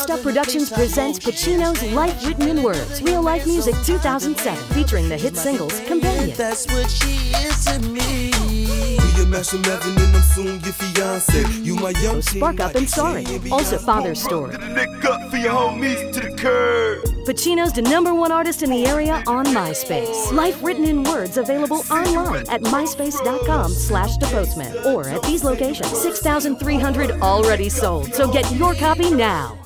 Next Up Productions presents Pacino's Life Written in Words, Real Life Music 2007, featuring the hit singles Companion, That's what she is to me. You mess with Evan and I'm soon your fiance. You my young Spark Up and Sorry, also Father's Story. Lick up for your homies to the curb. Pacino's the #1 artist in the area on MySpace. Life Written in Words available online at myspace.com/thepostman or at these locations. 6,300 already sold, so get your copy now.